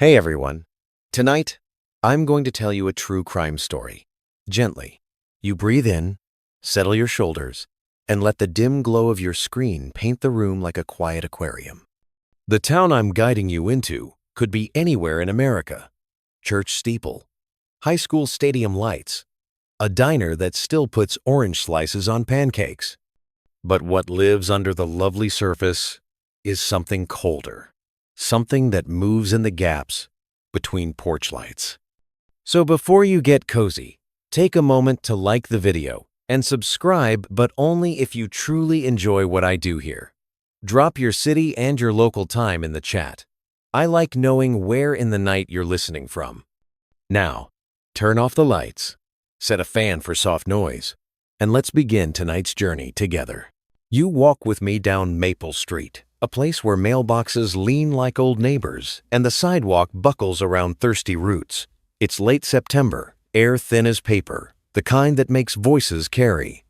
Hey everyone. Tonight, I'm going to tell you a true crime story. Gently. You breathe in, settle your shoulders, and let the dim glow of your screen paint the room like a quiet aquarium. The town I'm guiding you into could be anywhere in America. Church steeple, high school stadium lights, a diner that still puts orange slices on pancakes. But what lives under the lovely surface is something colder. Something that moves in the gaps between porch lights. So before you get cozy, take a moment to like the video and subscribe, but only if you truly enjoy what I do here. Drop your city and your local time in the chat. I like knowing where in the night you're listening from. Now, turn off the lights, set a fan for soft noise, and let's begin tonight's journey together. You walk with me down Maple Street, a place where mailboxes lean like old neighbors and the sidewalk buckles around thirsty roots. It's late September, air thin as paper, the kind that makes voices carry.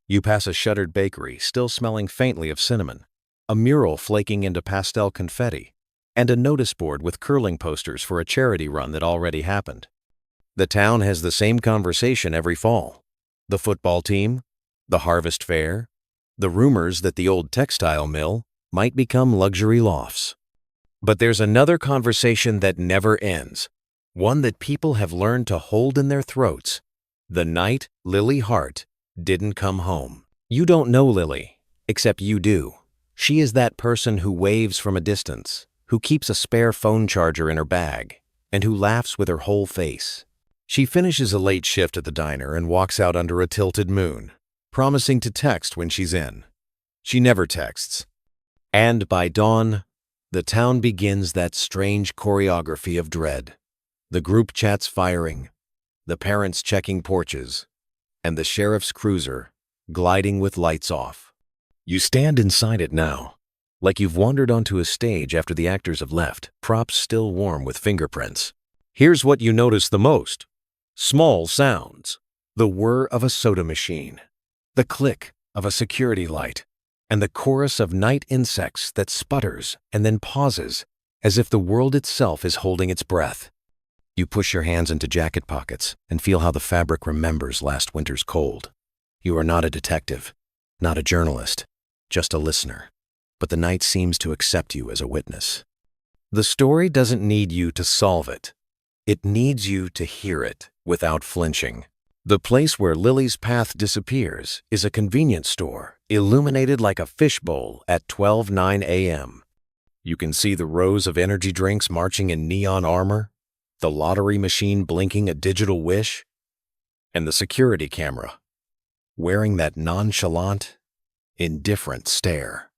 You pass a shuttered bakery still smelling faintly of cinnamon, a mural flaking into pastel confetti, and a notice board with curling posters for a charity run that already happened. The town has the same conversation every fall. The football team, the harvest fair, the rumors that the old textile mill might become luxury lofts. But there's another conversation that never ends, one that people have learned to hold in their throats. The night Lily Hart didn't come home. You don't know Lily, except you do. She is that person who waves from a distance, who keeps a spare phone charger in her bag, and who laughs with her whole face. She finishes a late shift at the diner and walks out under a tilted moon, promising to text when she's in. She never texts. And by dawn, the town begins that strange choreography of dread. The group chats firing, the parents checking porches, and the sheriff's cruiser gliding with lights off. You stand inside it now, like you've wandered onto a stage after the actors have left, props still warm with fingerprints. Here's what you notice the most. Small sounds. The whir of a soda machine, the click of a security light, and the chorus of night insects that sputters and then pauses as if the world itself is holding its breath. You push your hands into jacket pockets and feel how the fabric remembers last winter's cold. You are not a detective, not a journalist, just a listener, but the night seems to accept you as a witness. The story doesn't need you to solve it. It needs you to hear it without flinching. The place where Lily's path disappears is a convenience store, illuminated like a fishbowl at 12:09 a.m. You can see the rows of energy drinks marching in neon armor, the lottery machine blinking a digital wish, and the security camera, wearing that nonchalant, indifferent stare.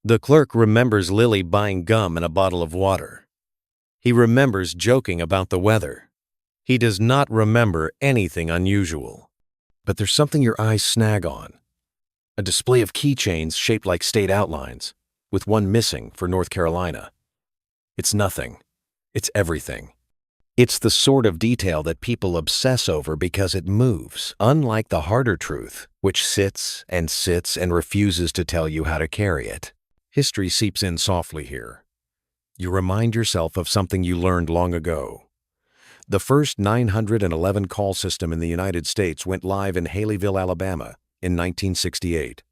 The clerk remembers Lily buying gum and a bottle of water. He remembers joking about the weather. He does not remember anything unusual. But there's something your eyes snag on. A display of keychains shaped like state outlines, with one missing for North Carolina. It's nothing. It's everything. It's the sort of detail that people obsess over because it moves, unlike the harder truth, which sits and refuses to tell you how to carry it. History seeps in softly here. You remind yourself of something you learned long ago. The first 911 call system in the United States went live in Haleyville, Alabama in 1968.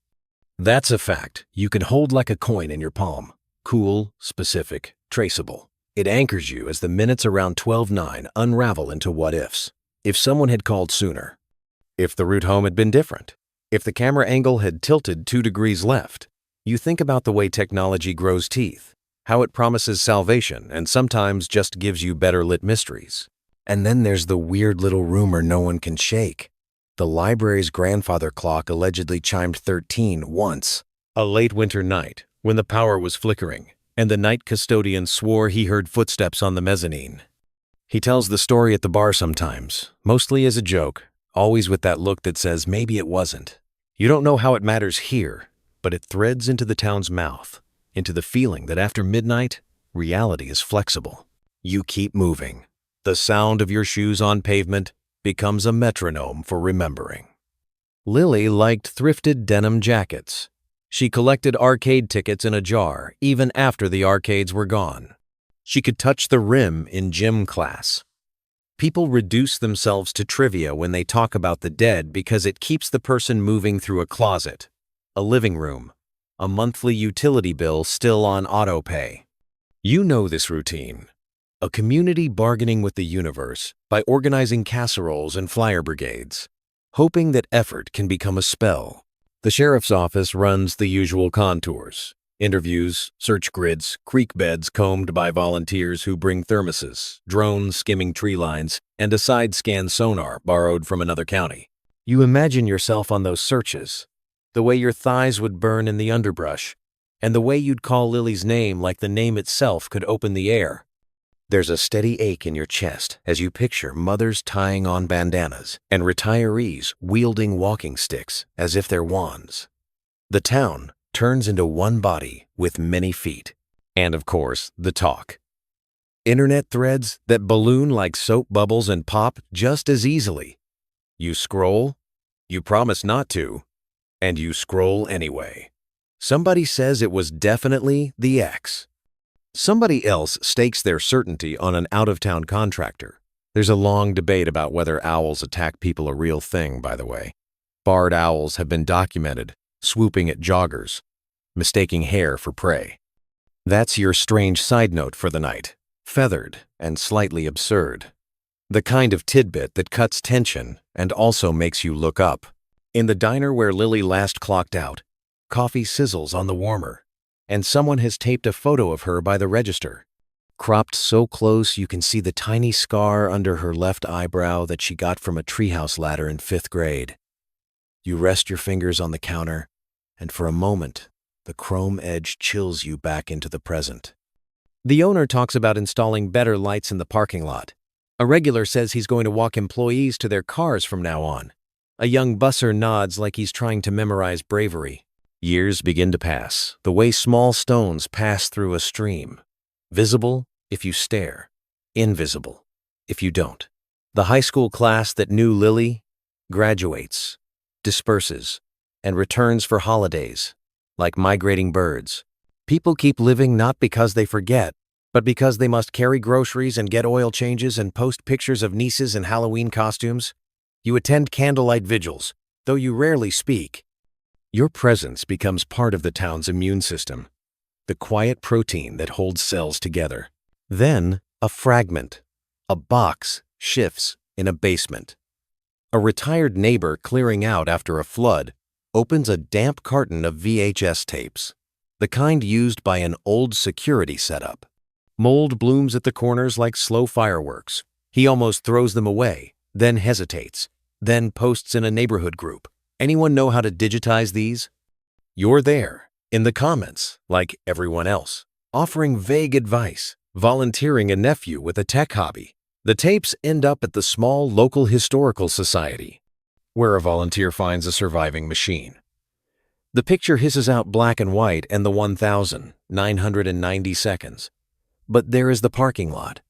That's a fact you can hold like a coin in your palm. Cool, specific, traceable. It anchors you as the minutes around 12:09 unravel into what-ifs. If someone had called sooner. If the route home had been different. If the camera angle had tilted 2 degrees left. You think about the way technology grows teeth, how it promises salvation and sometimes just gives you better lit mysteries. And then there's the weird little rumor no one can shake. The library's grandfather clock allegedly chimed 13 once. A late winter night, when the power was flickering, and the night custodian swore he heard footsteps on the mezzanine. He tells the story at the bar sometimes, mostly as a joke, always with that look that says maybe it wasn't. You don't know how it matters here, but it threads into the town's mouth, into the feeling that after midnight, reality is flexible. You keep moving. The sound of your shoes on pavement becomes a metronome for remembering. Lily liked thrifted denim jackets. She collected arcade tickets in a jar even after the arcades were gone. She could touch the rim in gym class. People reduce themselves to trivia when they talk about the dead because it keeps the person moving through a closet, a living room, a monthly utility bill still on autopay. You know this routine. A community bargaining with the universe by organizing casseroles and flyer brigades, hoping that effort can become a spell. The sheriff's office runs the usual contours: interviews, search grids, creek beds combed by volunteers who bring thermoses, drones skimming tree lines, and a side-scan sonar borrowed from another county. You imagine yourself on those searches, the way your thighs would burn in the underbrush, and the way you'd call Lily's name like the name itself could open the air. There's a steady ache in your chest as you picture mothers tying on bandanas and retirees wielding walking sticks as if they're wands. The town turns into one body with many feet. And of course, the talk. Internet threads that balloon like soap bubbles and pop just as easily. You scroll, you promise not to, and you scroll anyway. Somebody says it was definitely the ex. Somebody else stakes their certainty on an out-of-town contractor. There's a long debate about whether owls attack people a real thing, by the way. Barred owls have been documented, swooping at joggers, mistaking hare for prey. That's your strange side note for the night, feathered and slightly absurd. The kind of tidbit that cuts tension and also makes you look up. In the diner where Lily last clocked out, coffee sizzles on the warmer, and someone has taped a photo of her by the register, cropped so close you can see the tiny scar under her left eyebrow that she got from a treehouse ladder in 5th grade. You rest your fingers on the counter, and for a moment, the chrome edge chills you back into the present. The owner talks about installing better lights in the parking lot. A regular says he's going to walk employees to their cars from now on. A young busser nods like he's trying to memorize bravery. Years begin to pass, the way small stones pass through a stream. Visible if you stare, invisible if you don't. The high school class that knew Lily graduates, disperses, and returns for holidays, like migrating birds. People keep living not because they forget, but because they must carry groceries and get oil changes and post pictures of nieces in Halloween costumes. You attend candlelight vigils, though you rarely speak. Your presence becomes part of the town's immune system, the quiet protein that holds cells together. Then, a fragment, a box, shifts in a basement. A retired neighbor clearing out after a flood opens a damp carton of VHS tapes, the kind used by an old security setup. Mold blooms at the corners like slow fireworks. He almost throws them away, then hesitates, then posts in a neighborhood group. Anyone know how to digitize these? You're there, in the comments, like everyone else, offering vague advice, volunteering a nephew with a tech hobby. The tapes end up at the small local historical society, where a volunteer finds a surviving machine. The picture hisses out black and white and the 1,990 seconds. But there is the parking lot.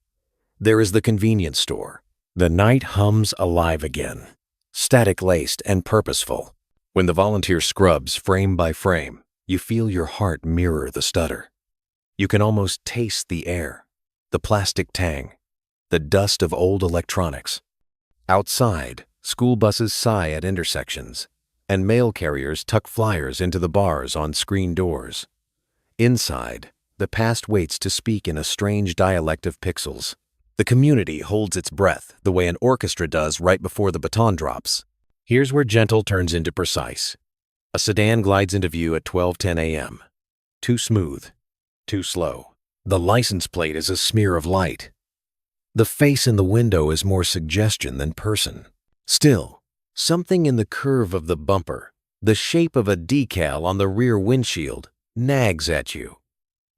There is the convenience store. The night hums alive again, static-laced and purposeful. When the volunteer scrubs frame by frame, you feel your heart mirror the stutter. You can almost taste the air, the plastic tang, the dust of old electronics. Outside, school buses sigh at intersections, and mail carriers tuck flyers into the bars on screen doors. Inside, the past waits to speak in a strange dialect of pixels. The community holds its breath the way an orchestra does right before the baton drops. Here's where gentle turns into precise. A sedan glides into view at 12:10 a.m. Too smooth, too slow. The license plate is a smear of light. The face in the window is more suggestion than person. Still, something in the curve of the bumper, the shape of a decal on the rear windshield, nags at you.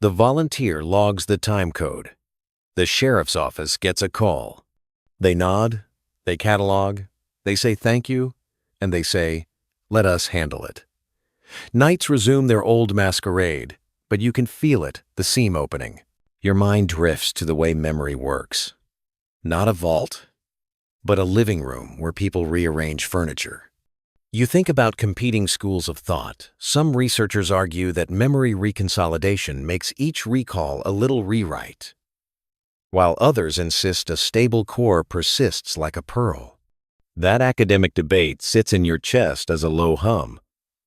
The volunteer logs the time code. The sheriff's office gets a call. They nod, they catalog, they say thank you, and they say, let us handle it. Nights resume their old masquerade, but you can feel it, the seam opening. Your mind drifts to the way memory works. Not a vault, but a living room where people rearrange furniture. You think about competing schools of thought. Some researchers argue that memory reconsolidation makes each recall a little rewrite. while others insist a stable core persists like a pearl. That academic debate sits in your chest as a low hum,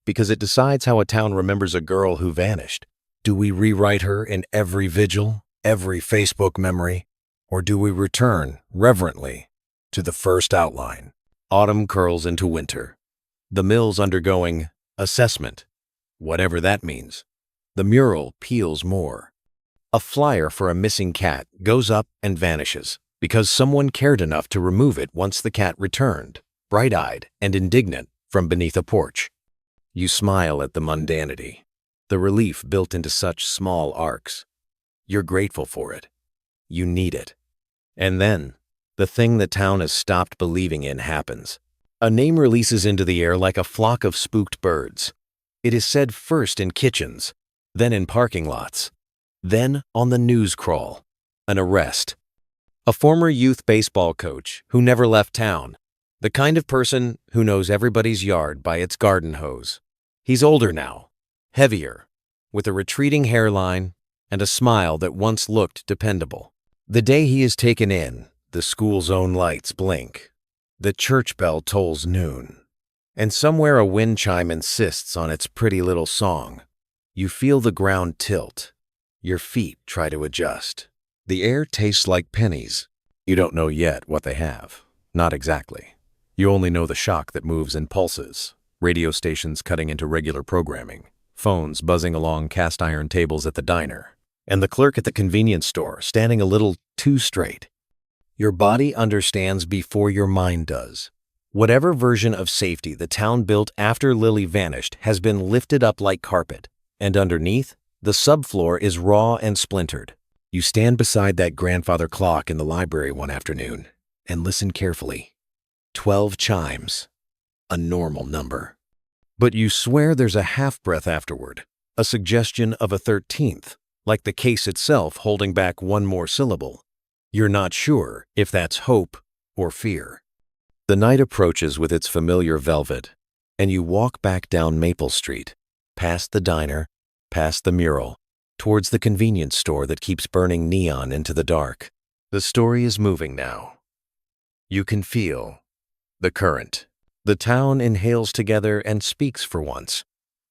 because it decides how a town remembers a girl who vanished. Do we rewrite her in every vigil, every Facebook memory, or do we return, reverently, to the first outline? Autumn curls into winter. The mill's undergoing assessment, whatever that means. The mural peels more. A flyer for a missing cat goes up and vanishes because someone cared enough to remove it once the cat returned, bright-eyed and indignant, from beneath a porch. You smile at the mundanity, the relief built into such small arcs. You're grateful for it. You need it. And then, the thing the town has stopped believing in happens. A name releases into the air like a flock of spooked birds. It is said first in kitchens, then in parking lots, then on the news crawl. An arrest. A former youth baseball coach who never left town. The kind of person who knows everybody's yard by its garden hose. He's older now, heavier, with a retreating hairline and a smile that once looked dependable. The day he is taken in, the school's own lights blink. The church bell tolls noon, and somewhere a wind chime insists on its pretty little song. You feel the ground tilt. Your feet try to adjust. The air tastes like pennies. You don't know yet what they have. Not exactly. You only know the shock that moves in pulses, radio stations cutting into regular programming, phones buzzing along cast iron tables at the diner, and the clerk at the convenience store standing a little too straight. Your body understands before your mind does. Whatever version of safety the town built after Lily vanished has been lifted up like carpet, and underneath, the subfloor is raw and splintered. You stand beside that grandfather clock in the library one afternoon and listen carefully. 12 chimes. A normal number. But you swear there's a half-breath afterward, a suggestion of a 13th, like the case itself holding back one more syllable. You're not sure if that's hope or fear. The night approaches with its familiar velvet, and you walk back down Maple Street, past the diner, past the mural, towards the convenience store that keeps burning neon into the dark. The story is moving now. You can feel the current. The town inhales together and speaks for once,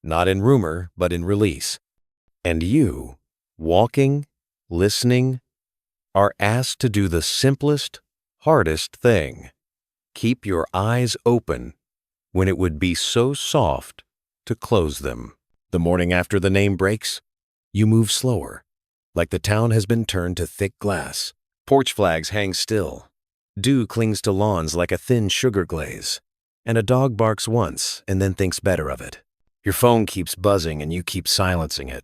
not in rumor, but in release. And you, walking, listening, are asked to do the simplest, hardest thing. Keep your eyes open when it would be so soft to close them. The morning after the name breaks, you move slower, like the town has been turned to thick glass. Porch flags hang still. Dew clings to lawns like a thin sugar glaze. And a dog barks once and then thinks better of it. Your phone keeps buzzing and you keep silencing it.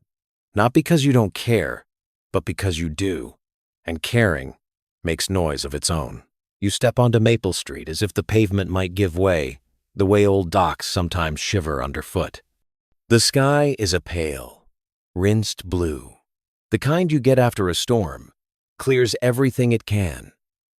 Not because you don't care, but because you do. And caring makes noise of its own. You step onto Maple Street as if the pavement might give way, the way old docks sometimes shiver underfoot. The sky is a pale, rinsed blue. The kind you get after a storm, clears everything it can,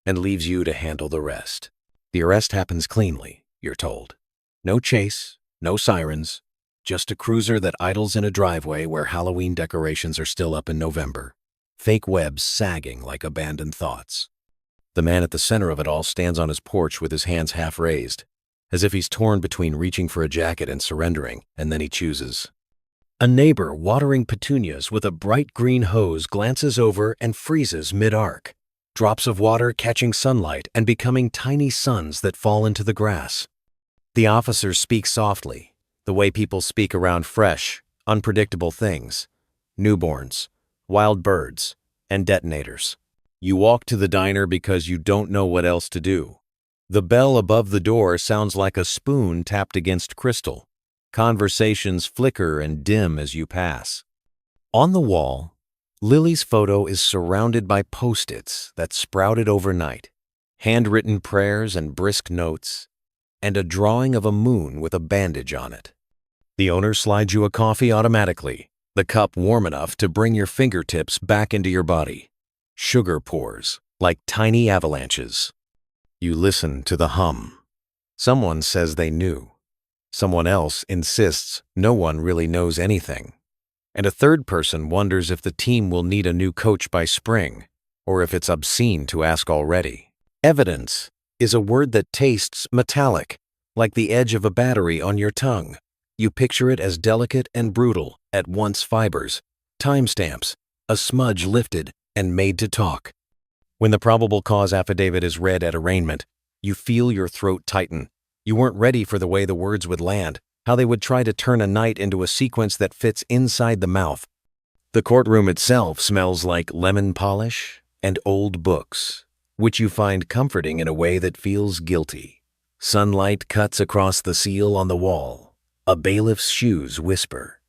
and leaves you to handle the rest. The arrest happens cleanly, you're told. No chase, no sirens, just a cruiser that idles in a driveway where Halloween decorations are still up in November, fake webs sagging like abandoned thoughts. The man at the center of it all stands on his porch with his hands half raised, as if he's torn between reaching for a jacket and surrendering, and then he chooses. A neighbor watering petunias with a bright green hose glances over and freezes mid-arc, drops of water catching sunlight and becoming tiny suns that fall into the grass. The officers speak softly, the way people speak around fresh, unpredictable things, newborns, wild birds, and detonators. You walk to the diner because you don't know what else to do. The bell above the door sounds like a spoon tapped against crystal. Conversations flicker and dim as you pass. On the wall, Lily's photo is surrounded by Post-its that sprouted overnight, handwritten prayers and brisk notes, and a drawing of a moon with a bandage on it. The owner slides you a coffee automatically, the cup warm enough to bring your fingertips back into your body. Sugar pours, like tiny avalanches. You listen to the hum. Someone says they knew. Someone else insists no one really knows anything. And a third person wonders if the team will need a new coach by spring, or if it's obscene to ask already. Evidence is a word that tastes metallic, like the edge of a battery on your tongue. You picture it as delicate and brutal, at once fibers, timestamps, a smudge lifted and made to talk. When the probable cause affidavit is read at arraignment, you feel your throat tighten. You weren't ready for the way the words would land, how they would try to turn a night into a sequence that fits inside the mouth. The courtroom itself smells like lemon polish and old books, which you find comforting in a way that feels guilty. Sunlight cuts across the seal on the wall. A bailiff's shoes whisper.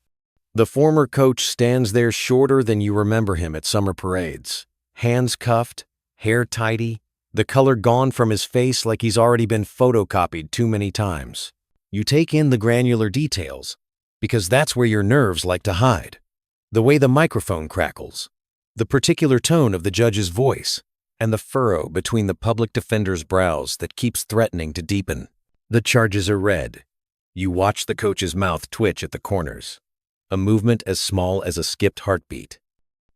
The former coach stands there shorter than you remember him at summer parades. Hands cuffed, hair tidy, the color gone from his face like he's already been photocopied too many times. You take in the granular details, because that's where your nerves like to hide. The way the microphone crackles, the particular tone of the judge's voice, and the furrow between the public defender's brows that keeps threatening to deepen. The charges are read. You watch the coach's mouth twitch at the corners, a movement as small as a skipped heartbeat.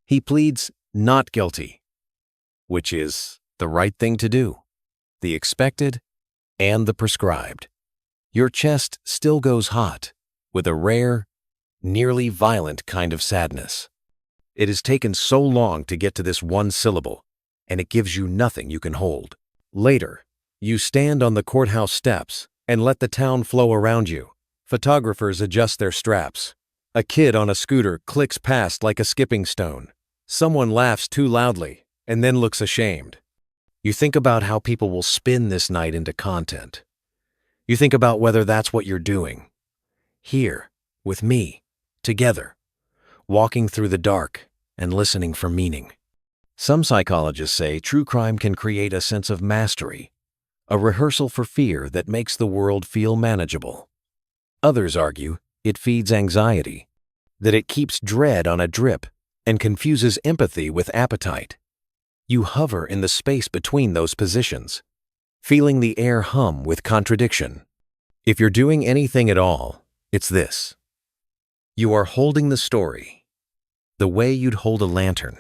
He pleads not guilty, which is the right thing to do, the expected and the prescribed. Your chest still goes hot, with a rare, nearly violent kind of sadness. It has taken so long to get to this one syllable, and it gives you nothing you can hold. Later, you stand on the courthouse steps and let the town flow around you. Photographers adjust their straps. A kid on a scooter clicks past like a skipping stone. Someone laughs too loudly and then looks ashamed. You think about how people will spin this night into content. You think about whether that's what you're doing. Here, with me, together, walking through the dark and listening for meaning. Some psychologists say true crime can create a sense of mastery, a rehearsal for fear that makes the world feel manageable. Others argue it feeds anxiety, that it keeps dread on a drip and confuses empathy with appetite. You hover in the space between those positions, feeling the air hum with contradiction. If you're doing anything at all, it's this. You are holding the story the way you'd hold a lantern,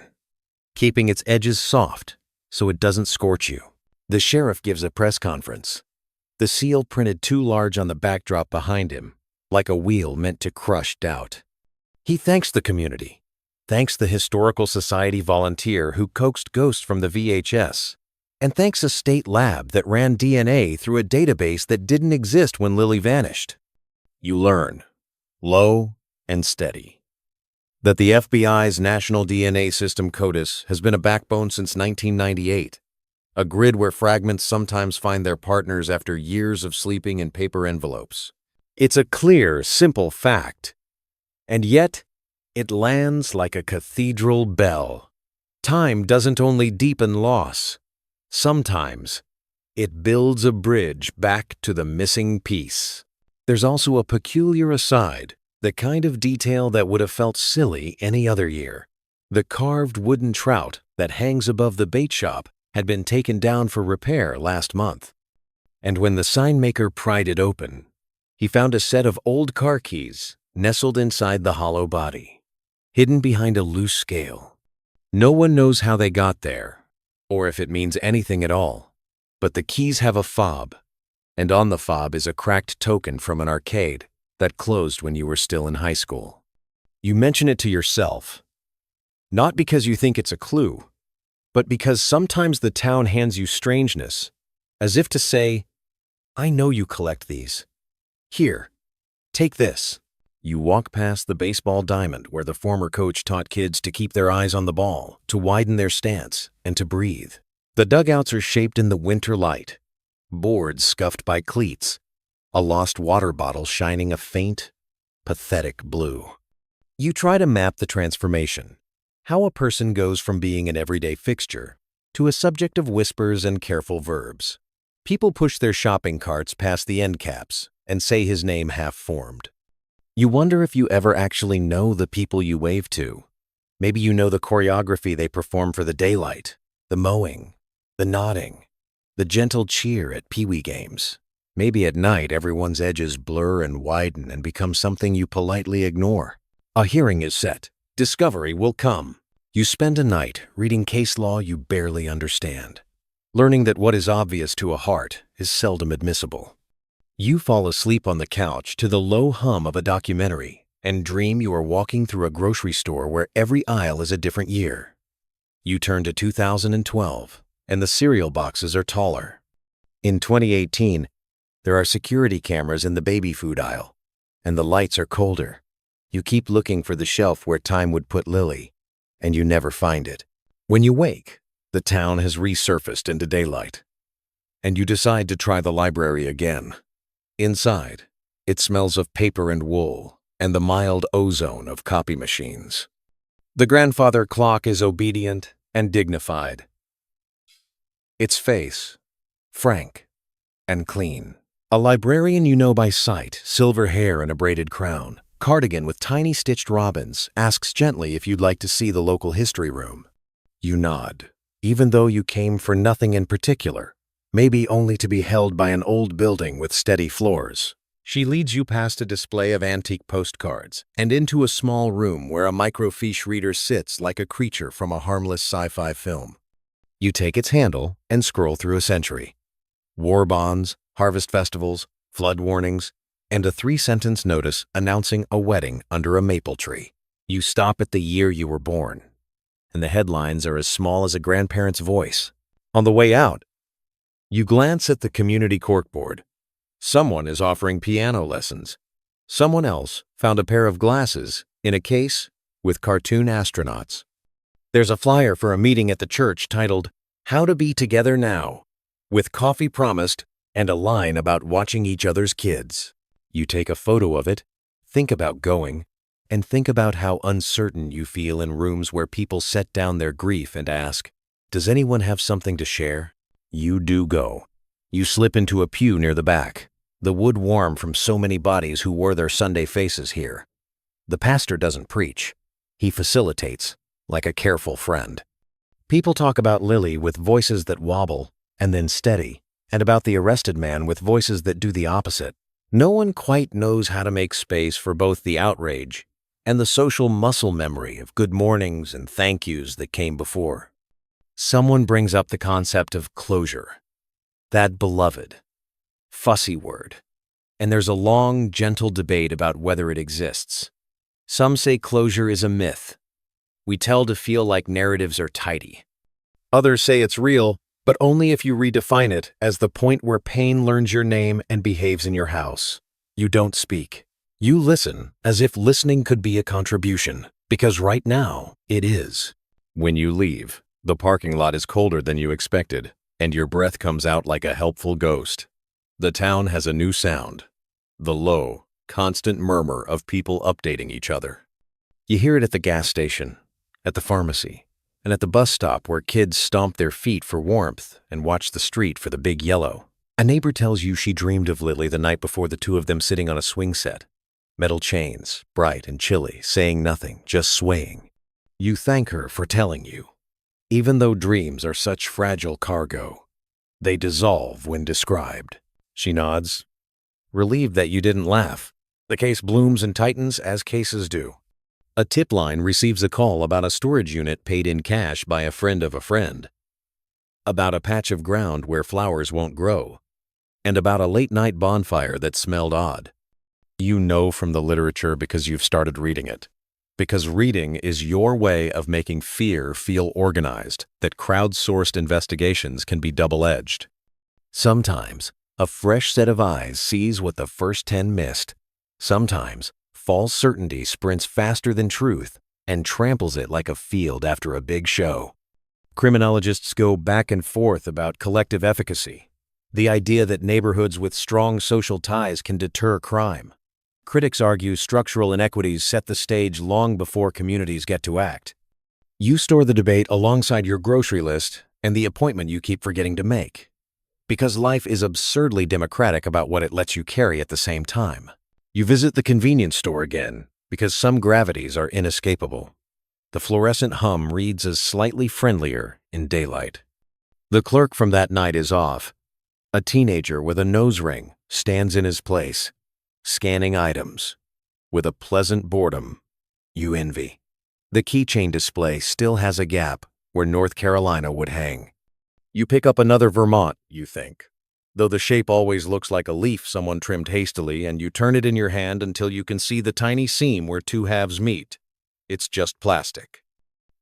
keeping its edges soft so it doesn't scorch you. The sheriff gives a press conference, the seal printed too large on the backdrop behind him, like a wheel meant to crush doubt. He thanks the community, thanks the Historical Society volunteer who coaxed ghosts from the VHS, and thanks a state lab that ran DNA through a database that didn't exist when Lily vanished. You learn, low and steady, that the FBI's National DNA System CODIS has been a backbone since 1998, a grid where fragments sometimes find their partners after years of sleeping in paper envelopes. It's a clear, simple fact, and yet it lands like a cathedral bell. Time doesn't only deepen loss. Sometimes it builds a bridge back to the missing piece. There's also a peculiar aside, the kind of detail that would have felt silly any other year. The carved wooden trout that hangs above the bait shop had been taken down for repair last month. And when the signmaker pried it open, he found a set of old car keys nestled inside the hollow body, hidden behind a loose scale. No one knows how they got there, or if it means anything at all, but the keys have a fob, and on the fob is a cracked token from an arcade that closed when you were still in high school. You mention it to yourself, not because you think it's a clue, but because sometimes the town hands you strangeness, as if to say, I know you collect these. Here, take this. You walk past the baseball diamond where the former coach taught kids to keep their eyes on the ball, to widen their stance, and to breathe. The dugouts are shaped in the winter light, boards scuffed by cleats, a lost water bottle shining a faint, pathetic blue. You try to map the transformation, how a person goes from being an everyday fixture to a subject of whispers and careful verbs. People push their shopping carts past the end caps and say his name half-formed. You wonder if you ever actually know the people you wave to. Maybe you know the choreography they perform for the daylight, the mowing, the nodding, the gentle cheer at Pee-wee games. Maybe at night everyone's edges blur and widen and become something you politely ignore. A hearing is set. Discovery will come. You spend a night reading case law you barely understand, learning that what is obvious to a heart is seldom admissible. You fall asleep on the couch to the low hum of a documentary and dream you are walking through a grocery store where every aisle is a different year. You turn to 2012, and the cereal boxes are taller. In 2018, there are security cameras in the baby food aisle, and the lights are colder. You keep looking for the shelf where time would put Lily, and you never find it. When you wake, the town has resurfaced into daylight, and you decide to try the library again. Inside, it smells of paper and wool and the mild ozone of copy machines. The grandfather clock is obedient and dignified. Its face, frank and clean. A librarian you know by sight, silver hair and a braided crown, cardigan with tiny stitched robins, asks gently if you'd like to see the local history room. You nod, even though you came for nothing in particular, maybe only to be held by an old building with steady floors. She leads you past a display of antique postcards and into a small room where a microfiche reader sits like a creature from a harmless sci-fi film. You take its handle and scroll through a century. War bonds, harvest festivals, flood warnings, and a 3-sentence notice announcing a wedding under a maple tree. You stop at the year you were born, and the headlines are as small as a grandparent's voice. On the way out, you glance at the community corkboard. Someone is offering piano lessons. Someone else found a pair of glasses in a case with cartoon astronauts. There's a flyer for a meeting at the church titled, "How to Be Together Now," with coffee promised and a line about watching each other's kids. You take a photo of it, think about going, and think about how uncertain you feel in rooms where people set down their grief and ask, "Does anyone have something to share?" You do go. You slip into a pew near the back, the wood warm from so many bodies who wore their Sunday faces here. The pastor doesn't preach. He facilitates, like a careful friend. People talk about Lily with voices that wobble and then steady, and about the arrested man with voices that do the opposite. No one quite knows how to make space for both the outrage and the social muscle memory of good mornings and thank yous that came before. Someone brings up the concept of closure, that beloved, fussy word, and there's a long, gentle debate about whether it exists. Some say closure is a myth. We tell to feel like narratives are tidy. Others say it's real, but only if you redefine it as the point where pain learns your name and behaves in your house. You don't speak. You listen as if listening could be a contribution, because right now it is. When you leave, the parking lot is colder than you expected, and your breath comes out like a helpful ghost. The town has a new sound, the low, constant murmur of people updating each other. You hear it at the gas station, at the pharmacy, and at the bus stop where kids stomp their feet for warmth and watch the street for the big yellow. A neighbor tells you she dreamed of Lily the night before, the two of them sitting on a swing set. Metal chains, bright and chilly, saying nothing, just swaying. You thank her for telling you. Even though dreams are such fragile cargo, they dissolve when described. She nods, relieved that you didn't laugh. The case blooms and tightens as cases do. A tip line receives a call about a storage unit paid in cash by a friend of a friend, about a patch of ground where flowers won't grow, and about a late-night bonfire that smelled odd. You know from the literature because you've started reading it. Because reading is your way of making fear feel organized, that crowd-sourced investigations can be double-edged. Sometimes, a fresh set of eyes sees what the first 10 missed. Sometimes, false certainty sprints faster than truth and tramples it like a field after a big show. Criminologists go back and forth about collective efficacy, the idea that neighborhoods with strong social ties can deter crime. Critics argue structural inequities set the stage long before communities get to act. You store the debate alongside your grocery list and the appointment you keep forgetting to make, because life is absurdly democratic about what it lets you carry at the same time. You visit the convenience store again because some gravities are inescapable. The fluorescent hum reads as slightly friendlier in daylight. The clerk from that night is off. A teenager with a nose ring stands in his place, scanning items with a pleasant boredom you envy. The keychain display still has a gap where North Carolina would hang. You pick up another Vermont, you think, though the shape always looks like a leaf someone trimmed hastily, and you turn it in your hand until you can see the tiny seam where two halves meet. It's just plastic.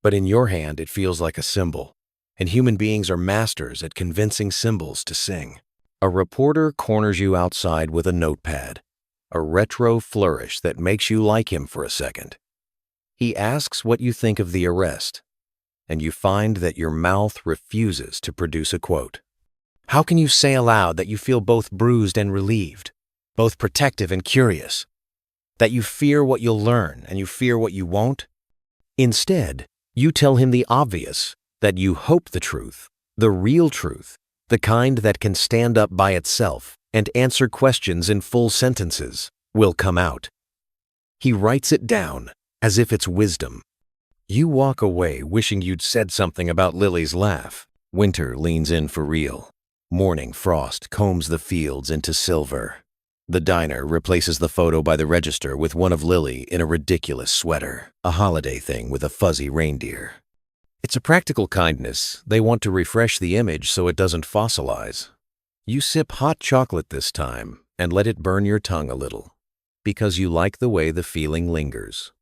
But in your hand, it feels like a symbol, and human beings are masters at convincing symbols to sing. A reporter corners you outside with a notepad, a retro flourish that makes you like him for a second. He asks what you think of the arrest, and you find that your mouth refuses to produce a quote. How can you say aloud that you feel both bruised and relieved, both protective and curious, that you fear what you'll learn and you fear what you won't? Instead, you tell him the obvious, that you hope the truth, the real truth, the kind that can stand up by itself and answer questions in full sentences, will come out. He writes it down as if it's wisdom. You walk away wishing you'd said something about Lily's laugh. Winter leans in for real. Morning frost combs the fields into silver. The diner replaces the photo by the register with one of Lily in a ridiculous sweater, a holiday thing with a fuzzy reindeer. It's a practical kindness. They want to refresh the image so it doesn't fossilize. You sip hot chocolate this time and let it burn your tongue a little, because you like the way the feeling lingers.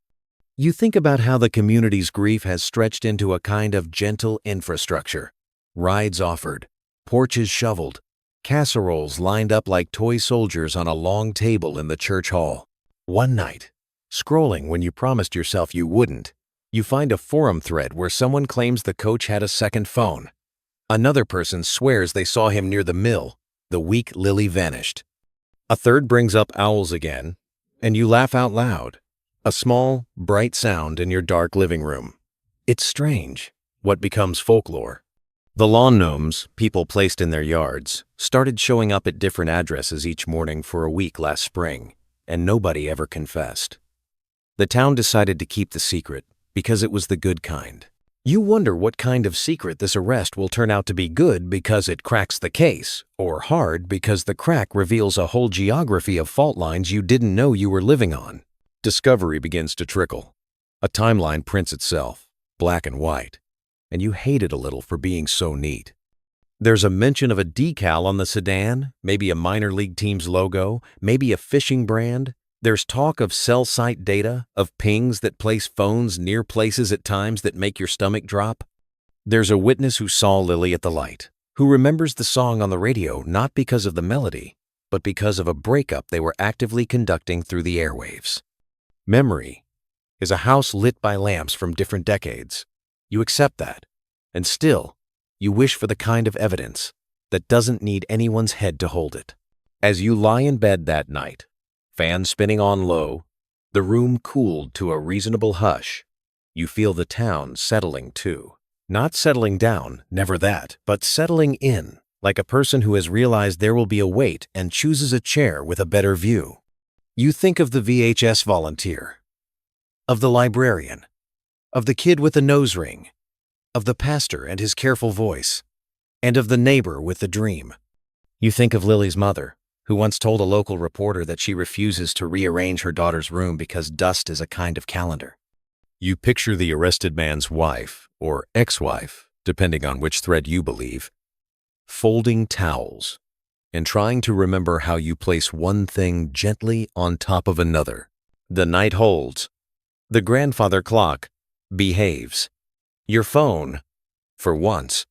You think about how the community's grief has stretched into a kind of gentle infrastructure. Rides offered, porches shoveled, casseroles lined up like toy soldiers on a long table in the church hall. One night, scrolling when you promised yourself you wouldn't, you find a forum thread where someone claims the coach had a second phone. Another person swears they saw him near the mill the week Lily vanished. A third brings up owls again, and you laugh out loud. A small, bright sound in your dark living room. It's strange, what becomes folklore. The lawn gnomes, people placed in their yards, started showing up at different addresses each morning for a week last spring, and nobody ever confessed. The town decided to keep the secret because it was the good kind. You wonder what kind of secret this arrest will turn out to be: good because it cracks the case, or hard because the crack reveals a whole geography of fault lines you didn't know you were living on. Discovery begins to trickle. A timeline prints itself, black and white, and you hate it a little for being so neat. There's a mention of a decal on the sedan, maybe a minor league team's logo, maybe a fishing brand. There's talk of cell site data, of pings that place phones near places at times that make your stomach drop. There's a witness who saw Lily at the light, who remembers the song on the radio not because of the melody, but because of a breakup they were actively conducting through the airwaves. Memory is a house lit by lamps from different decades. You accept that, and still, you wish for the kind of evidence that doesn't need anyone's head to hold it. As you lie in bed that night, fan spinning on low, the room cooled to a reasonable hush, you feel the town settling too. Not settling down, never that, but settling in, like a person who has realized there will be a wait and chooses a chair with a better view. You think of the VHS volunteer, of the librarian, of the kid with the nose ring, of the pastor and his careful voice, and of the neighbor with the dream. You think of Lily's mother, who once told a local reporter that she refuses to rearrange her daughter's room because dust is a kind of calendar. You picture the arrested man's wife, or ex-wife, depending on which thread you believe, folding towels and trying to remember how you place one thing gently on top of another. The night holds. The grandfather clock behaves. Your phone, for once,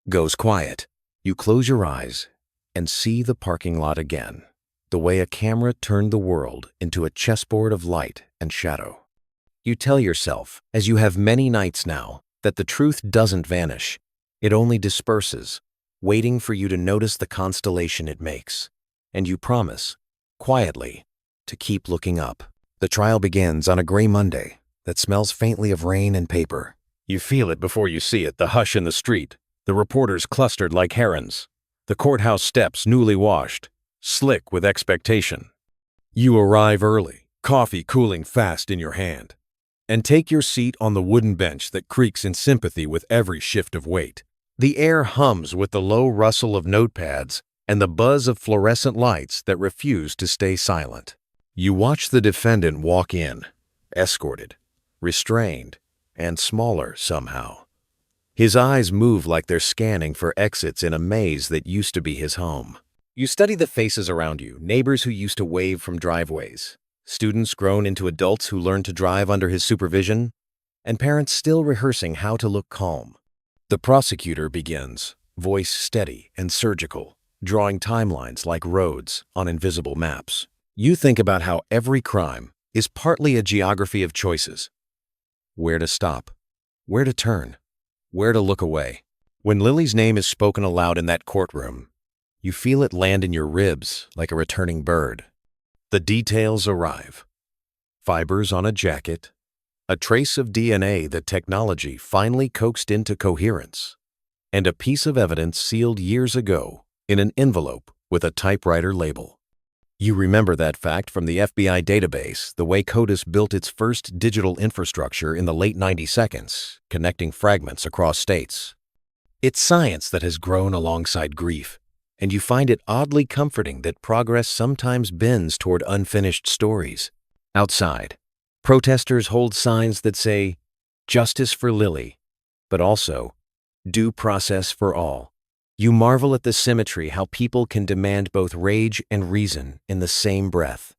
goes quiet. You close your eyes and see the parking lot again, the way a camera turned the world into a chessboard of light and shadow. You tell yourself, as you have many nights now, that the truth doesn't vanish. It only disperses, waiting for you to notice the constellation it makes. And you promise, quietly, to keep looking up. The trial begins on a gray Monday that smells faintly of rain and paper. You feel it before you see it, the hush in the street, the reporters clustered like herons, the courthouse steps newly washed, slick with expectation. You arrive early, coffee cooling fast in your hand, and take your seat on the wooden bench that creaks in sympathy with every shift of weight. The air hums with the low rustle of notepads and the buzz of fluorescent lights that refuse to stay silent. You watch the defendant walk in, escorted, restrained, and smaller somehow. His eyes move like they're scanning for exits in a maze that used to be his home. You study the faces around you, neighbors who used to wave from driveways, students grown into adults who learned to drive under his supervision, and parents still rehearsing how to look calm. The prosecutor begins, voice steady and surgical, drawing timelines like roads on invisible maps. You think about how every crime is partly a geography of choices. Where to stop, where to turn, where to look away. When Lily's name is spoken aloud in that courtroom, you feel it land in your ribs like a returning bird. The details arrive. Fibers on a jacket, a trace of DNA that technology finally coaxed into coherence, and a piece of evidence sealed years ago in an envelope with a typewriter label. You remember that fact from the FBI database, the way CODIS built its first digital infrastructure in the late 90s, connecting fragments across states. It's science that has grown alongside grief, and you find it oddly comforting that progress sometimes bends toward unfinished stories. Outside, protesters hold signs that say, "Justice for Lily," but also, "Due process for all." You marvel at the symmetry how people can demand both rage and reason in the same breath.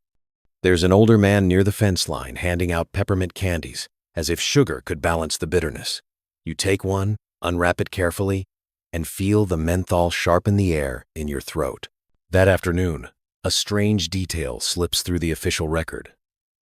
There's an older man near the fence line handing out peppermint candies, as if sugar could balance the bitterness. You take one, unwrap it carefully, and feel the menthol sharpen the air in your throat. That afternoon, a strange detail slips through the official record.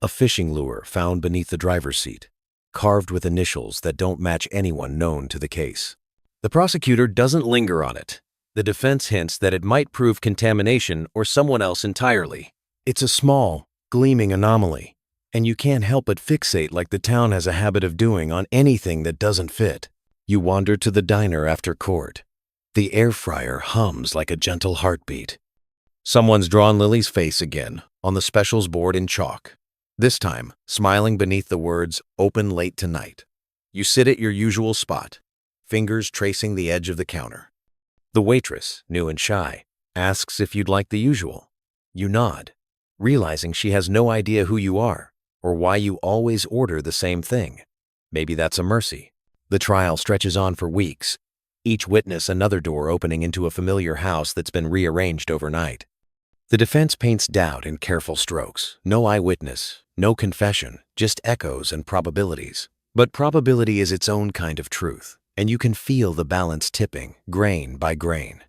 A fishing lure found beneath the driver's seat, carved with initials that don't match anyone known to the case. The prosecutor doesn't linger on it. The defense hints that it might prove contamination or someone else entirely. It's a small, gleaming anomaly, and you can't help but fixate like the town has a habit of doing on anything that doesn't fit. You wander to the diner after court. The air fryer hums like a gentle heartbeat. Someone's drawn Lily's face again on the specials board in chalk, this time smiling beneath the words, "Open late tonight." You sit at your usual spot, fingers tracing the edge of the counter. The waitress, new and shy, asks if you'd like the usual. You nod, realizing she has no idea who you are or why you always order the same thing. Maybe that's a mercy. The trial stretches on for weeks, each witness another door opening into a familiar house that's been rearranged overnight. The defense paints doubt in careful strokes. No eyewitness, no confession, just echoes and probabilities. But probability is its own kind of truth, and you can feel the balance tipping, grain by grain.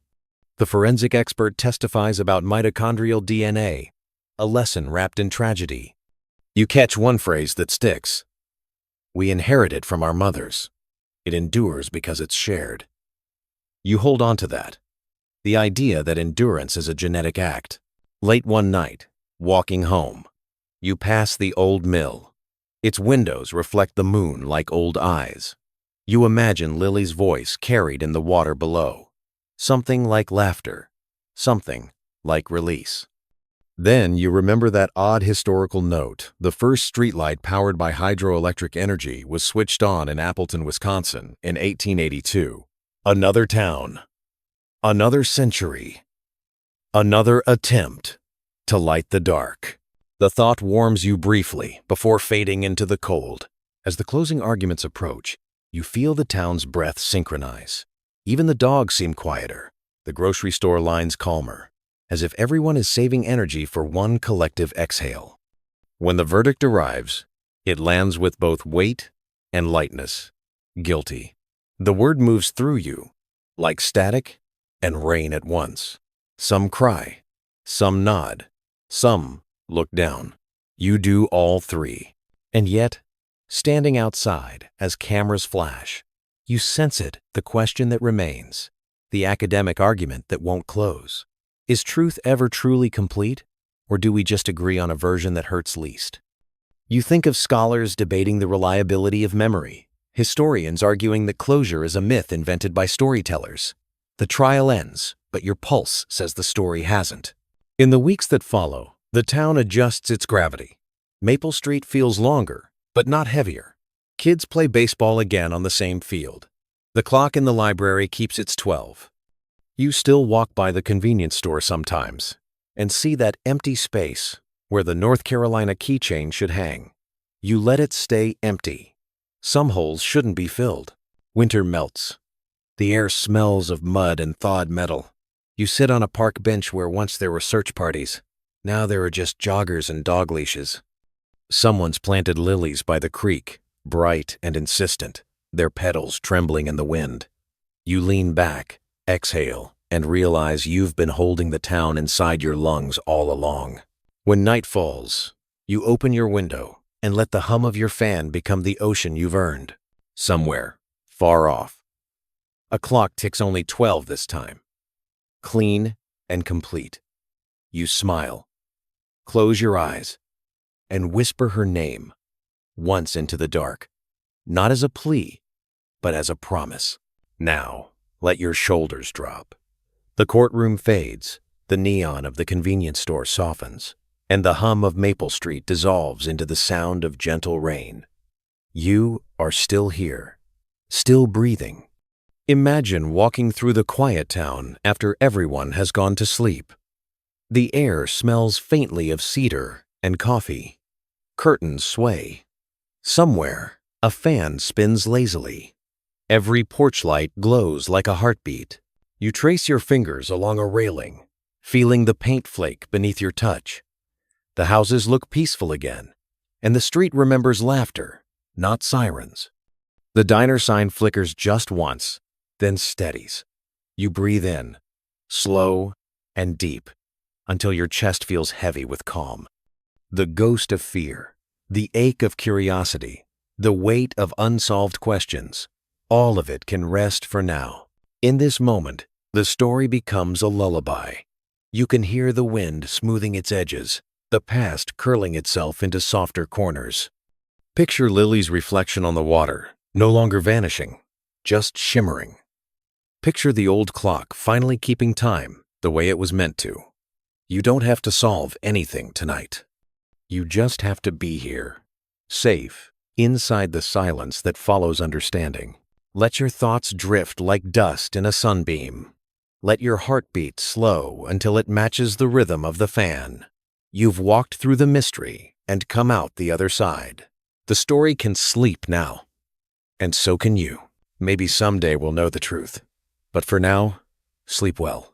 The forensic expert testifies about mitochondrial DNA, a lesson wrapped in tragedy. You catch one phrase that sticks. "We inherit it from our mothers. It endures because it's shared." You hold on to that. The idea that endurance is a genetic act. Late one night, walking home, you pass the old mill. Its windows reflect the moon like old eyes. You imagine Lily's voice carried in the water below. Something like laughter. Something like release. Then you remember that odd historical note. The first streetlight powered by hydroelectric energy was switched on in Appleton, Wisconsin in 1882. Another town. Another century. Another attempt to light the dark. The thought warms you briefly before fading into the cold. As the closing arguments approach, you feel the town's breath synchronize. Even the dogs seem quieter, the grocery store lines calmer, as if everyone is saving energy for one collective exhale. When the verdict arrives, it lands with both weight and lightness. Guilty. The word moves through you, like static and rain at once. Some cry, some nod, some look down. You do all three. And yet, standing outside as cameras flash, you sense it, the question that remains, the academic argument that won't close. Is truth ever truly complete, or do we just agree on a version that hurts least? You think of scholars debating the reliability of memory, historians arguing that closure is a myth invented by storytellers. The trial ends, but your pulse says the story hasn't. In the weeks that follow, the town adjusts its gravity. Maple Street feels longer, but not heavier. Kids play baseball again on the same field. The clock in the library keeps its 12. You still walk by the convenience store sometimes and see that empty space where the North Carolina keychain should hang. You let it stay empty, Some holes shouldn't be filled. Winter melts. The air smells of mud and thawed metal. You sit on a park bench where once there were search parties. Now there are just joggers and dog leashes. Someone's planted lilies by the creek, bright and insistent, their petals trembling in the wind. You lean back, exhale, and realize you've been holding the town inside your lungs all along. When night falls, you open your window and let the hum of your fan become the ocean you've earned. Somewhere, far off. A clock ticks only 12 this time. Clean and complete. You smile, close your eyes, and whisper her name, once into the dark, not as a plea, but as a promise. Now, let your shoulders drop. The courtroom fades, the neon of the convenience store softens, and the hum of Maple Street dissolves into the sound of gentle rain. You are still here, still breathing. Imagine walking through the quiet town after everyone has gone to sleep. The air smells faintly of cedar and coffee. Curtains sway. Somewhere, a fan spins lazily. Every porch light glows like a heartbeat. You trace your fingers along a railing, feeling the paint flake beneath your touch. The houses look peaceful again, and the street remembers laughter, not sirens. The diner sign flickers just once, then steadies. You breathe in, slow and deep, until your chest feels heavy with calm. The ghost of fear, the ache of curiosity, the weight of unsolved questions, all of it can rest for now. In this moment, the story becomes a lullaby. You can hear the wind smoothing its edges, the past curling itself into softer corners. Picture Lily's reflection on the water, no longer vanishing, just shimmering. Picture the old clock finally keeping time the way it was meant to. You don't have to solve anything tonight. You just have to be here, safe, inside the silence that follows understanding. Let your thoughts drift like dust in a sunbeam. Let your heartbeat slow until it matches the rhythm of the fan. You've walked through the mystery and come out the other side. The story can sleep now. And so can you. Maybe someday we'll know the truth. But for now, sleep well.